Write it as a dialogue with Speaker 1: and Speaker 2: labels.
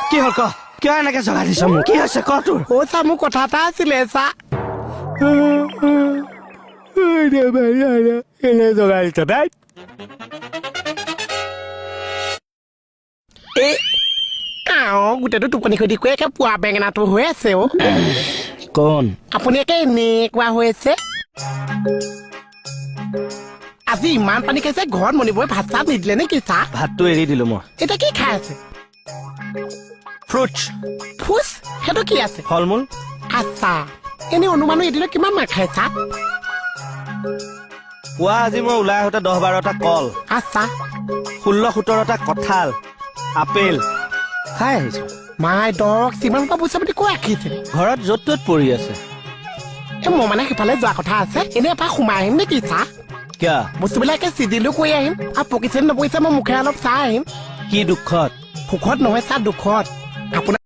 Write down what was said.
Speaker 1: কি হল ক কিয় এনেকে জগাই দিছ মোক কি হৈছে ক তোৰ
Speaker 2: অ' চা মোৰ কথা এটা আছিলে চা এনে জগাই দিছ দেই গোটেইটো টোপনি খতি কৰি একে পুৱা বেঙেনাটো হৈ আছে অ'
Speaker 1: কোন
Speaker 2: আপুনি একে এনেকুৱা হৈ আছে আজি ইমান পানী খাইছে ঘৰত মণিবই ভাত চাত নিদিলে নে কি চাহ
Speaker 1: ভাতটো এৰি দিলো মই
Speaker 2: এতিয়া কি খাই আছে
Speaker 1: ফ্ৰুটছ
Speaker 2: ফুচ সেইটো কি আছে
Speaker 1: ফল মূল
Speaker 2: আচ্ছা এনে অনুমানো এদিনত কিমান মাৰ খাই চাহ
Speaker 1: পুৱা আজি মই ওলাই আহোঁতে 10-12টা কল
Speaker 2: আচ্ছা
Speaker 1: 16-17টা কঁঠাল আপেল খাই আহিছো
Speaker 2: মাই ডগ যিমান পৰা পইচা পাতি কৈ ৰাখিছে
Speaker 1: ঘৰত য'ত ত'ত পৰি আছে
Speaker 2: মই মানে সেইফালে যোৱা কথা আছে এনে এপাক সোমাই আহিম নে কি চাহ
Speaker 1: কিয়
Speaker 2: বস্তুবিলাকে চিজিলো কৰি আহিম আৰু পকিছে নপকিছে মই মুখে অলপ চাই আহিম
Speaker 1: কি দুখত
Speaker 2: সুখত নহয় চাহ দুখত আপোনাৰ